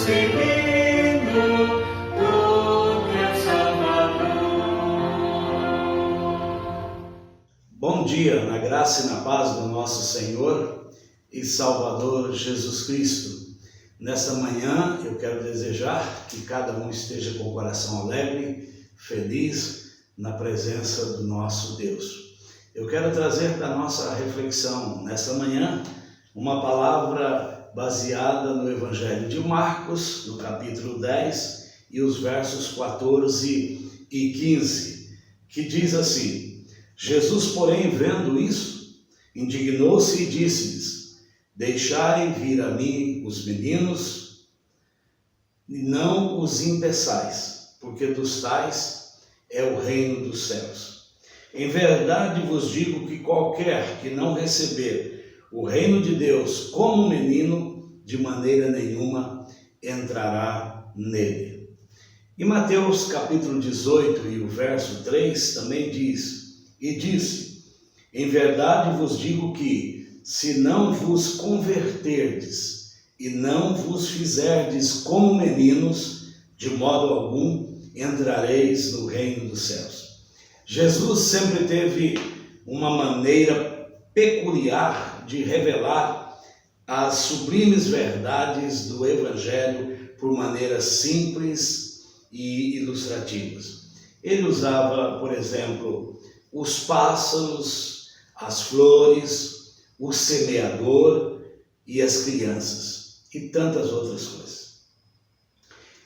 seguindo o meu Salvador. Bom dia, na graça e na paz do nosso Senhor e Salvador Jesus Cristo. Nesta manhã eu quero desejar que cada um esteja com o coração alegre, feliz na presença do nosso Deus. Eu quero trazer para a nossa reflexão nesta manhã uma palavra baseada no Evangelho de Marcos, no capítulo 10 e os versos 14 e 15, que diz assim: Jesus, porém, vendo isso, indignou-se e disse-lhes: deixai vir a mim os meninos e não os impeçais, porque dos tais é o reino dos céus. Em verdade vos digo que qualquer que não receber o reino de Deus como menino, de maneira nenhuma entrará nele. E Mateus capítulo 18 e o verso 3 também diz: e disse: em verdade vos digo que, se não vos converterdes e não vos fizerdes como meninos, de modo algum entrareis no reino dos céus. Jesus sempre teve uma maneira peculiar de revelar as sublimes verdades do Evangelho por maneiras simples e ilustrativas. Ele usava, por exemplo, os pássaros, as flores, o semeador e as crianças e tantas outras coisas.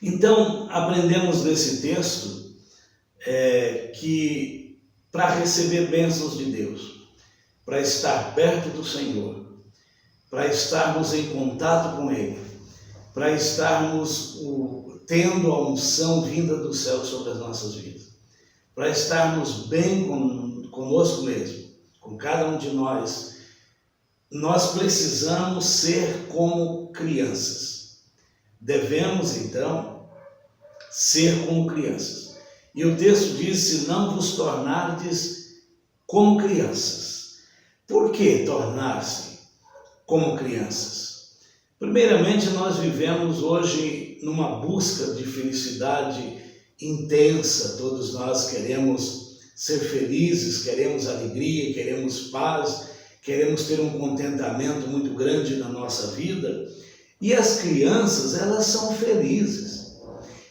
Então, aprendemos nesse texto que para receber bênçãos de Deus, para estar perto do Senhor, para estarmos em contato com Ele, para estarmos tendo a unção vinda do céu sobre as nossas vidas, para estarmos bem conosco mesmo, com cada um de nós precisamos ser como crianças. Devemos, então, ser como crianças. E o texto diz: se não vos tornardes como crianças. Por que tornar-se como crianças? Primeiramente, nós vivemos hoje numa busca de felicidade intensa. Todos nós queremos ser felizes, queremos alegria, queremos paz, queremos ter um contentamento muito grande na nossa vida. E as crianças, elas são felizes,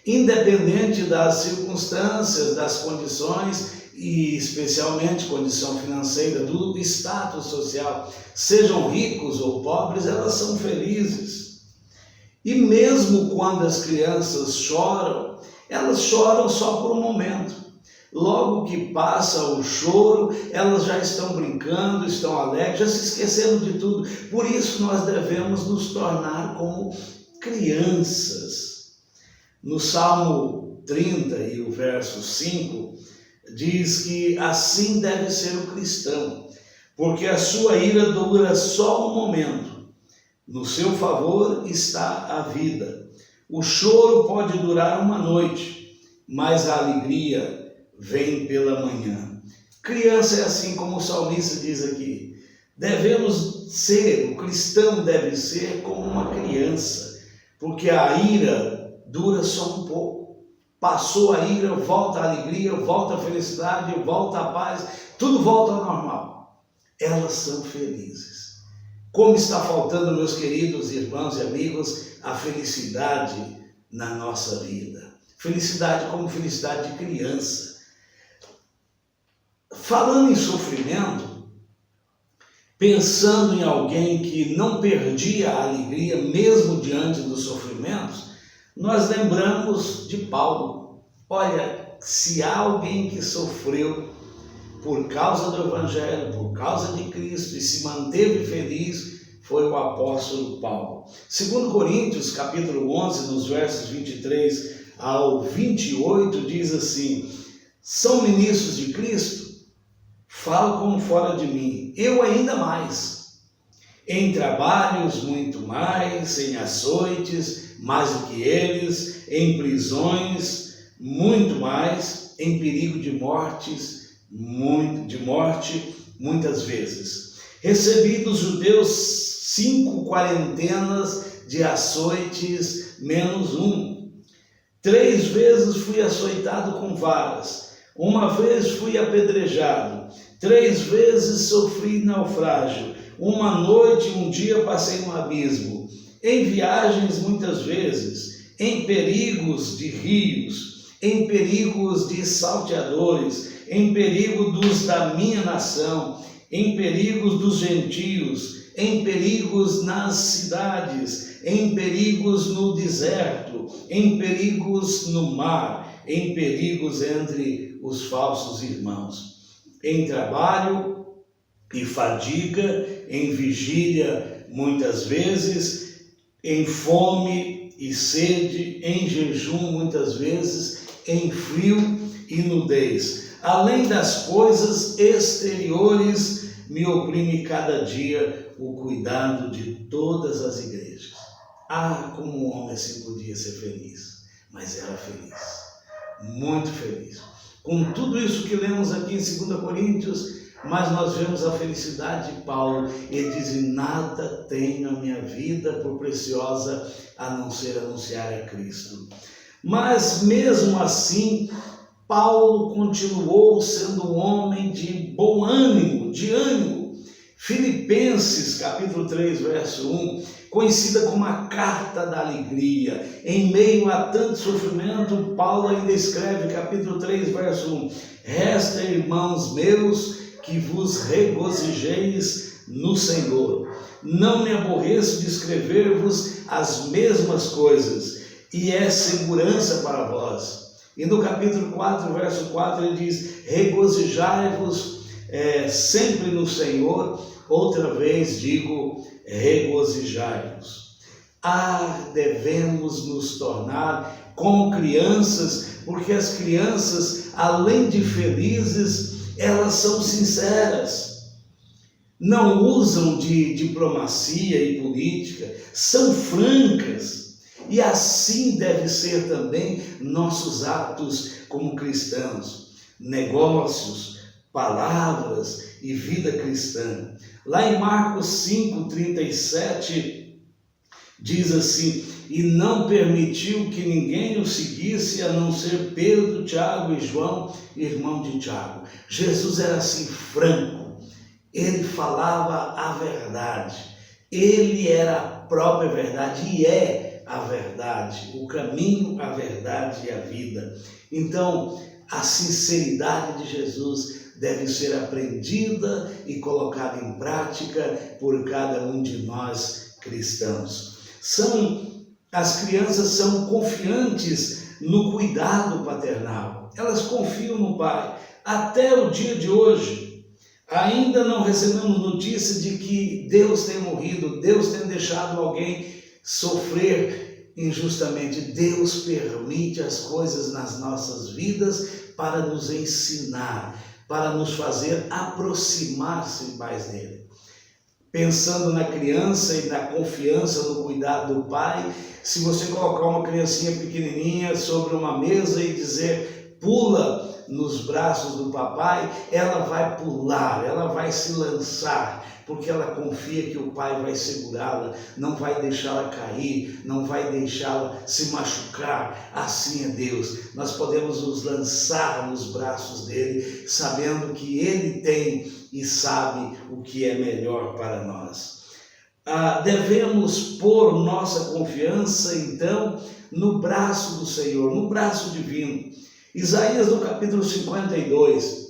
independente das circunstâncias, das condições e especialmente condição financeira, do status social. Sejam ricos ou pobres, elas são felizes. E mesmo quando as crianças choram, elas choram só por um momento. Logo que passa o choro, elas já estão brincando, estão alegres, já se esqueceram de tudo. Por isso nós devemos nos tornar como crianças. No Salmo 30 e o verso 5, diz que assim deve ser o cristão, porque a sua ira dura só um momento. No seu favor está a vida. O choro pode durar uma noite, mas a alegria vem pela manhã. Criança é assim como o salmista diz aqui. Devemos ser, o cristão deve ser como uma criança, porque a ira dura só um pouco. Passou a ira, volta a alegria, volta a felicidade, volta a paz, tudo volta ao normal. Elas são felizes. Como está faltando, meus queridos irmãos e amigos, a felicidade na nossa vida. Felicidade como felicidade de criança. Falando em sofrimento, pensando em alguém que não perdia a alegria mesmo diante dos sofrimentos, nós lembramos de Paulo. Olha, se há alguém que sofreu por causa do Evangelho, por causa de Cristo e se manteve feliz, foi o apóstolo Paulo. 2 Coríntios, capítulo 11, nos versos 23 ao 28, diz assim: são ministros de Cristo? Falo como fora de mim, eu ainda mais. Em trabalhos, muito mais, em açoites, mais do que eles, em prisões, muito mais, em perigo de morte, muitas vezes. Recebi dos judeus 5 quarentenas de açoites menos um. 3 vezes fui açoitado com varas, 1 vez fui apedrejado, 3 vezes sofri naufrágio, 1 noite e 1 dia passei no abismo, em viagens muitas vezes, em perigos de rios, em perigos de salteadores, em perigo dos da minha nação, em perigos dos gentios, em perigos nas cidades, em perigos no deserto, em perigos no mar, em perigos entre os falsos irmãos, em trabalho e fadiga, em vigília muitas vezes, em fome e sede, em jejum muitas vezes, em frio e nudez. Além das coisas exteriores, me oprime cada dia o cuidado de todas as igrejas. Ah, como um homem assim podia ser feliz, mas era feliz, muito feliz. Com tudo isso que lemos aqui em 2 Coríntios, mas nós vemos a felicidade de Paulo. Ele diz: nada tenho na minha vida por preciosa a não ser anunciar a Cristo. Mas mesmo assim, Paulo continuou sendo um homem de bom ânimo, de ânimo. Filipenses, capítulo 3, verso 1, conhecida como a carta da alegria. Em meio a tanto sofrimento, Paulo ainda escreve, capítulo 3, verso 1, resta, irmãos meus, que vos regozijeis no Senhor. Não me aborreço de escrever-vos as mesmas coisas, e é segurança para vós. E no capítulo 4, verso 4, ele diz, regozijai-vos sempre no Senhor. Outra vez digo, regozijai-vos. Devemos nos tornar como crianças, porque as crianças, além de felizes, elas são sinceras. Não usam de diplomacia e política, são francas. E assim deve ser também nossos atos como cristãos, negócios, palavras e vida cristã. Lá em Marcos 5:37 diz assim, e não permitiu que ninguém o seguisse a não ser Pedro, Tiago e João, irmão de Tiago. Jesus era assim franco, ele falava a verdade, ele era a própria verdade e é a verdade, o caminho, a verdade e a vida. Então, a sinceridade de Jesus deve ser aprendida e colocada em prática por cada um de nós cristãos. As crianças são confiantes no cuidado paternal, elas confiam no pai. Até o dia de hoje, ainda não recebemos notícia de que Deus tenha morrido, Deus tenha deixado alguém sofrer injustamente. Deus permite as coisas nas nossas vidas para nos ensinar, para nos fazer aproximar-se mais dele. Pensando na criança e na confiança no cuidado do pai, se você colocar uma criancinha pequenininha sobre uma mesa e dizer, pula nos braços do papai, ela vai pular, ela vai se lançar, porque ela confia que o pai vai segurá-la, não vai deixá-la cair, não vai deixá-la se machucar. Assim é Deus. Nós podemos nos lançar nos braços dele, sabendo que ele tem e sabe o que é melhor para nós. Devemos pôr nossa confiança, então, no braço do Senhor, no braço divino. Isaías, no capítulo 52,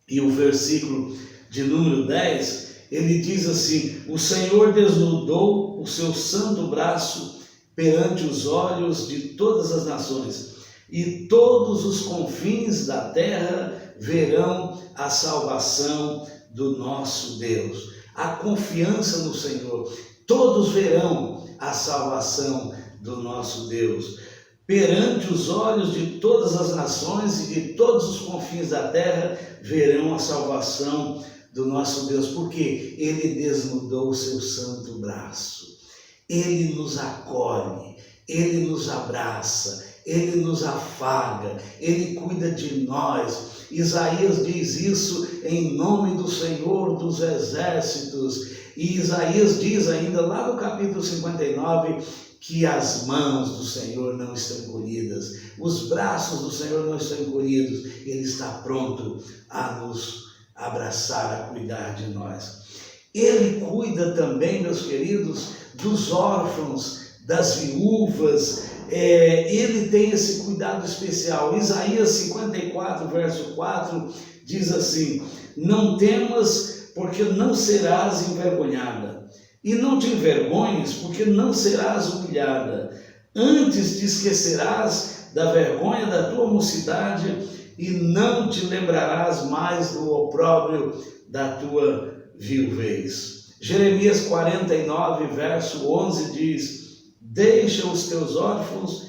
e o versículo de número 10, ele diz assim, o Senhor desnudou o seu santo braço perante os olhos de todas as nações, e todos os confins da terra verão a salvação do nosso Deus. A confiança no Senhor, todos verão a salvação do nosso Deus. Perante os olhos de todas as nações e de todos os confins da terra verão a salvação do nosso Deus, porque ele desnudou o seu santo braço, ele nos acolhe, ele nos abraça, Ele nos afaga, Ele cuida de nós. Isaías diz isso em nome do Senhor dos Exércitos. E Isaías diz ainda lá no capítulo 59 que as mãos do Senhor não estão encolhidas, os braços do Senhor não estão encolhidos. Ele está pronto a nos abraçar, a cuidar de nós. Ele cuida também, meus queridos, dos órfãos, das viúvas. Ele tem esse cuidado especial. Isaías 54, verso 4, diz assim: não temas, porque não serás envergonhada, e não te envergonhes, porque não serás humilhada. Antes te esquecerás da vergonha da tua mocidade, e não te lembrarás mais do opróbrio da tua viuvez. Jeremias 49, verso 11 diz: deixa os teus órfãos,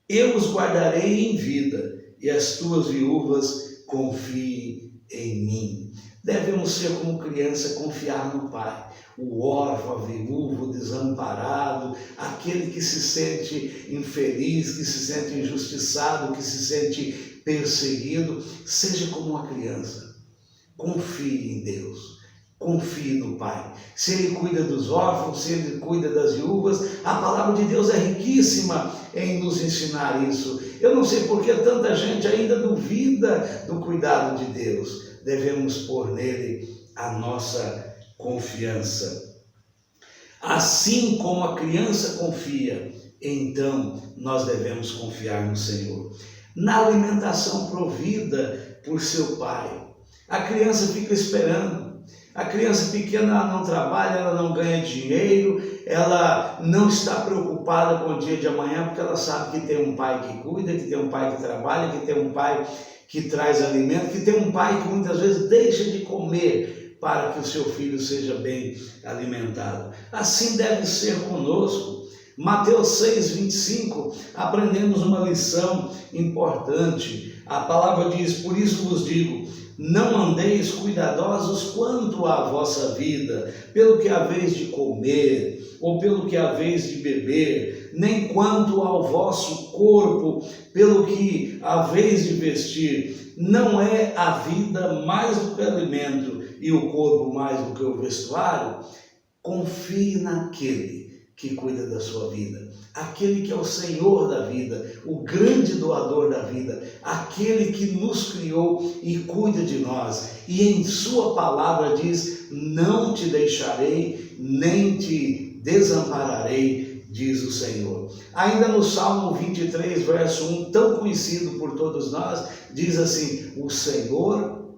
eu os guardarei em vida, e as tuas viúvas confiem em mim. Devemos ser como criança, confiar no Pai. O órfão, a viúva, o desamparado, aquele que se sente infeliz, que se sente injustiçado, que se sente perseguido, seja como uma criança. Confie em Deus. Confie no Pai. Se Ele cuida dos órfãos, se Ele cuida das viúvas, a palavra de Deus é riquíssima em nos ensinar isso. Eu não sei por que tanta gente ainda duvida do cuidado de Deus. Devemos pôr nele a nossa confiança. Assim como a criança confia, então nós devemos confiar no Senhor. Na alimentação provida por seu pai, a criança fica esperando. A criança pequena, ela não trabalha, ela não ganha dinheiro, ela não está preocupada com o dia de amanhã, porque ela sabe que tem um pai que cuida, que tem um pai que trabalha, que tem um pai que traz alimento, que tem um pai que muitas vezes deixa de comer para que o seu filho seja bem alimentado. Assim deve ser conosco. Mateus 6, 25, aprendemos uma lição importante. A palavra diz: por isso vos digo, não andeis cuidadosos quanto à vossa vida, pelo que haveis de comer, ou pelo que haveis de beber, nem quanto ao vosso corpo, pelo que haveis de vestir. Não é a vida mais do que o alimento, e o corpo mais do que o vestuário? Confie naquele que cuida da sua vida, aquele que é o Senhor da vida, o grande doador da vida, aquele que nos criou e cuida de nós, e em sua palavra diz: não te deixarei, nem te desampararei, diz o Senhor. Ainda no Salmo 23, verso 1, tão conhecido por todos nós, diz assim: o Senhor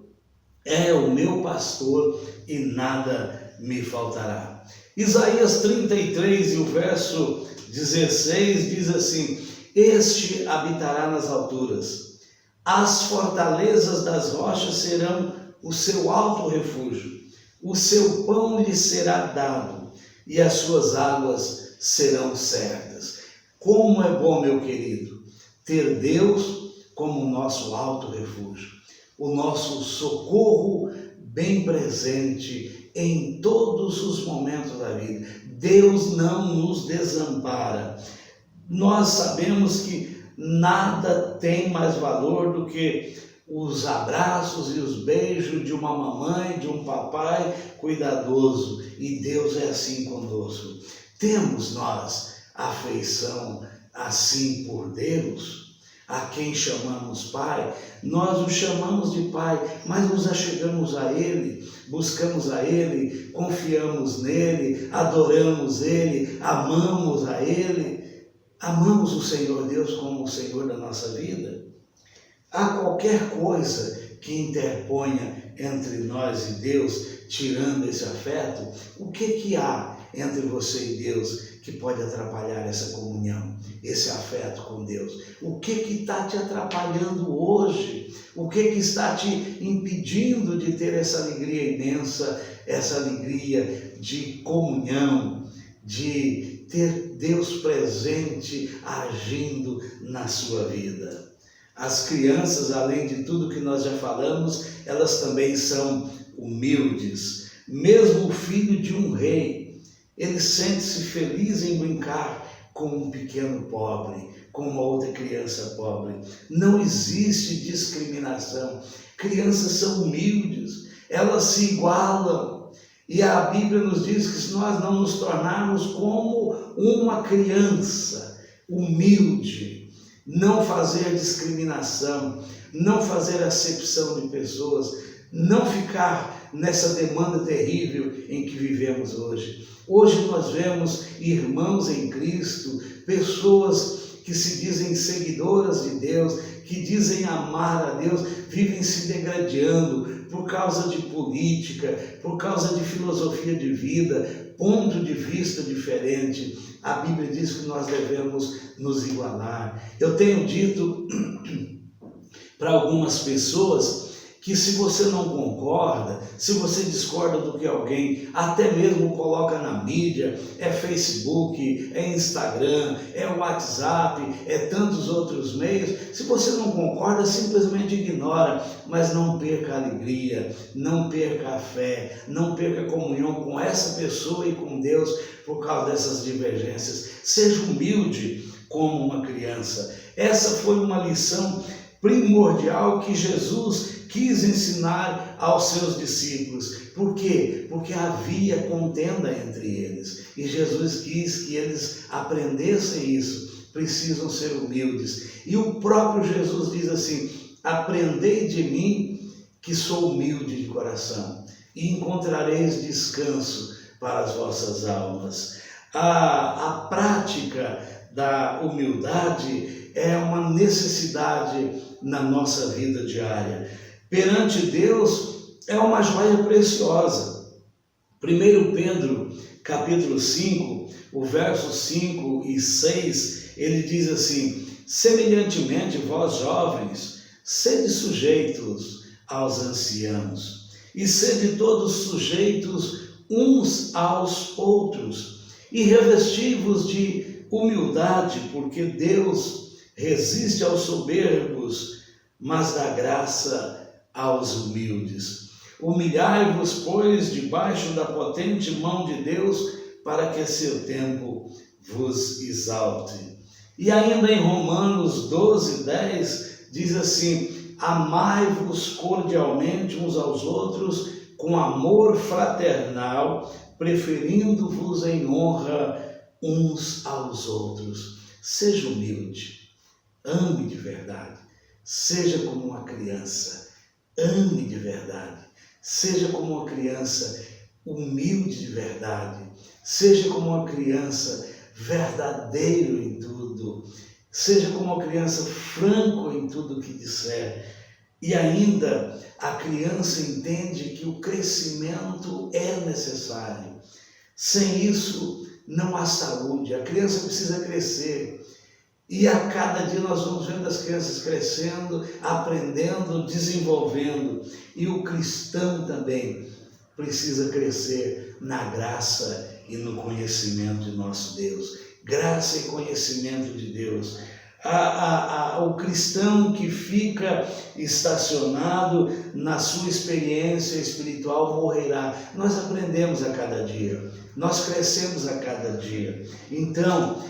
é o meu pastor e nada me faltará. Isaías 33 e o verso 16 diz assim: este habitará nas alturas, as fortalezas das rochas serão o seu alto refúgio, o seu pão lhe será dado e as suas águas serão certas. Como é bom, meu querido, ter Deus como nosso alto refúgio, o nosso socorro bem presente em todos os momentos da vida. Deus não nos desampara. Nós sabemos que nada tem mais valor do que os abraços e os beijos de uma mamãe, de um papai cuidadoso, e Deus é assim conosco. Temos nós afeição assim por Deus, a quem chamamos Pai? Nós o chamamos de Pai, mas nos achegamos a Ele, buscamos a Ele, confiamos nele, adoramos Ele, amamos a Ele. Amamos o Senhor Deus como o Senhor da nossa vida? Há qualquer coisa que interponha entre nós e Deus, tirando esse afeto? O que há entre você e Deus que pode atrapalhar essa comunhão, esse afeto com Deus? O que está te atrapalhando hoje? O que está te impedindo de ter essa alegria imensa, essa alegria de comunhão, de ter Deus presente, agindo na sua vida? As crianças, além de tudo que nós já falamos, elas também são humildes. Mesmo o filho de um rei, ele sente-se feliz em brincar com um pequeno pobre, com uma outra criança pobre. Não existe discriminação. Crianças são humildes, elas se igualam. E a Bíblia nos diz que se nós não nos tornarmos como uma criança humilde, não fazer discriminação, não fazer acepção de pessoas, não ficar nessa demanda terrível em que vivemos hoje. Hoje nós vemos irmãos em Cristo, pessoas que se dizem seguidoras de Deus, que dizem amar a Deus, vivem se degradando por causa de política, por causa de filosofia de vida, ponto de vista diferente. A Bíblia diz que nós devemos nos igualar. Eu tenho dito para algumas pessoas que se você não concorda, se você discorda do que alguém até mesmo coloca na mídia, é Facebook, é Instagram, é WhatsApp, é tantos outros meios, se você não concorda, simplesmente ignora, mas não perca a alegria, não perca a fé, não perca a comunhão com essa pessoa e com Deus por causa dessas divergências. Seja humilde como uma criança. Essa foi uma lição primordial que Jesus quis ensinar aos seus discípulos. Por quê? Porque havia contenda entre eles. E Jesus quis que eles aprendessem isso. Precisam ser humildes. E o próprio Jesus diz assim: aprendei de mim, que sou humilde de coração, e encontrareis descanso para as vossas almas. A prática da humildade é uma necessidade na nossa vida diária. Perante Deus é uma joia preciosa. 1 Pedro, capítulo 5, o verso 5 e 6, ele diz assim: semelhantemente, vós jovens, sede sujeitos aos anciãos, e sede todos sujeitos uns aos outros, e revesti-vos de humildade, porque Deus resiste aos soberbos, mas dá graça aos humildes. Humilhai-vos, pois, debaixo da potente mão de Deus, para que a seu tempo vos exalte. E ainda em Romanos 12:10, diz assim: amai-vos cordialmente uns aos outros, com amor fraternal, preferindo-vos em honra uns aos outros. Seja humilde, ame de verdade, seja como uma criança, ame de verdade, seja como uma criança humilde de verdade, seja como uma criança verdadeiro em tudo, seja como uma criança franco em tudo que disser. E ainda a criança entende que o crescimento é necessário. Sem isso não há saúde. A criança precisa crescer. E a cada dia nós vamos vendo as crianças crescendo, aprendendo, desenvolvendo. E o cristão também precisa crescer na graça e no conhecimento de nosso Deus. Graça e conhecimento de Deus. O cristão que fica estacionado na sua experiência espiritual morrerá. Nós aprendemos a cada dia, nós crescemos a cada dia. Então,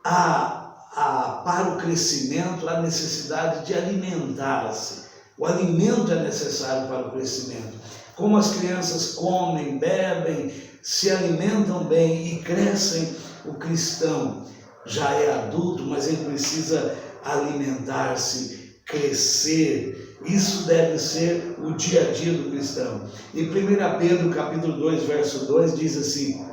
para o crescimento, há necessidade de alimentar-se. O alimento é necessário para o crescimento. Como as crianças comem, bebem, se alimentam bem e crescem, o cristão já é adulto, mas ele precisa alimentar-se, crescer. Isso deve ser o dia a dia do cristão. Em 1 Pedro, capítulo 2, verso 2, diz assim: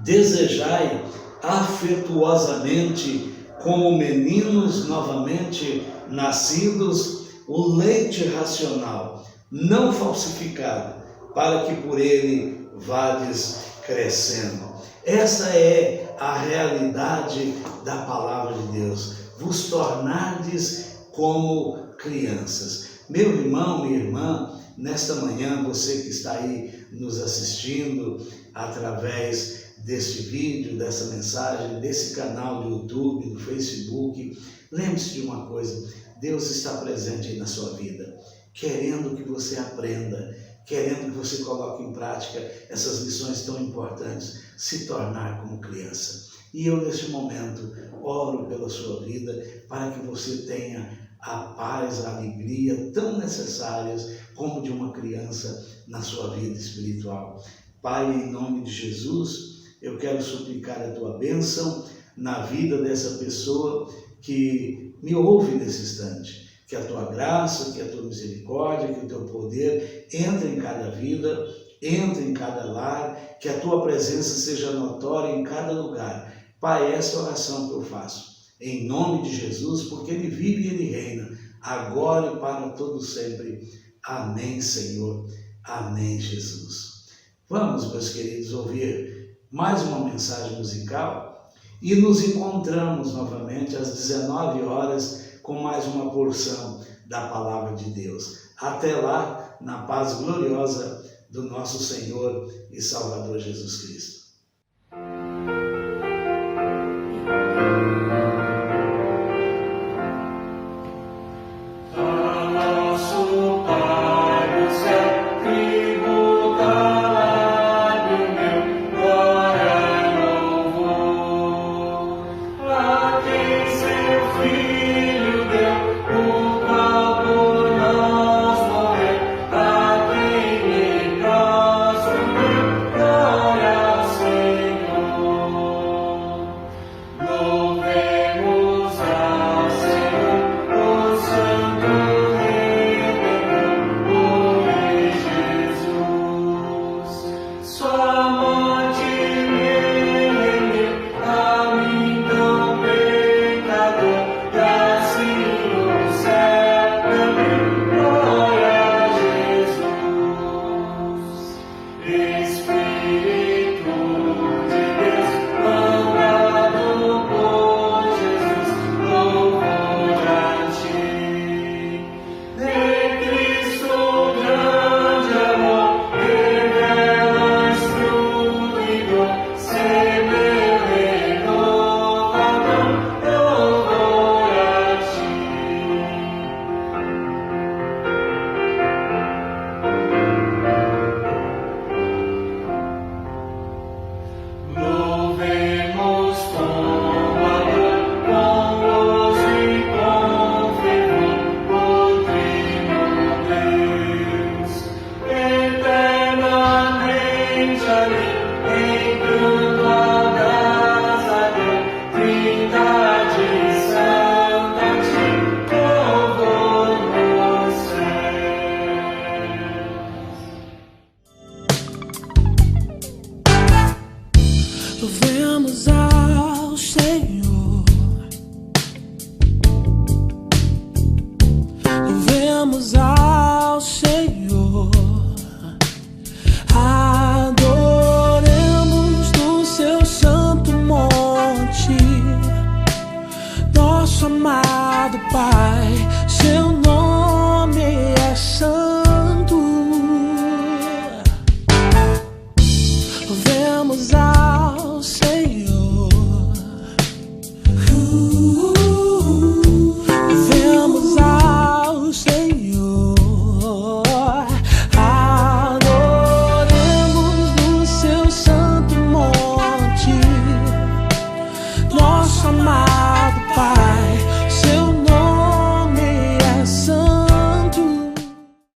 desejai afetuosamente, como meninos novamente nascidos, o leite racional, não falsificado, para que por ele vades crescendo. Essa é a realidade da palavra de Deus, vos tornardes como crianças. Meu irmão, minha irmã, nesta manhã, você que está aí nos assistindo através deste vídeo, dessa mensagem, desse canal do YouTube, do Facebook, lembre-se de uma coisa: Deus está presente aí na sua vida, querendo que você aprenda, querendo que você coloque em prática essas lições tão importantes, se tornar como criança. E eu, neste momento, oro pela sua vida, para que você tenha a paz, a alegria tão necessárias como de uma criança na sua vida espiritual. Pai, em nome de Jesus, eu quero suplicar a tua bênção na vida dessa pessoa que me ouve nesse instante. Que a tua graça, que a tua misericórdia, que o teu poder entre em cada vida, entre em cada lar, que a tua presença seja notória em cada lugar. Pai, essa oração que eu faço, em nome de Jesus, porque Ele vive e Ele reina, agora e para todo sempre. Amém, Senhor. Amém, Jesus. Vamos, meus queridos, ouvir mais uma mensagem musical e nos encontramos novamente às 19 horas com mais uma porção da Palavra de Deus. Até lá, na paz gloriosa do nosso Senhor e Salvador Jesus Cristo. Louvemos ao Senhor, louvemos ao Senhor, adoremos no seu santo monte, nosso amado Pai.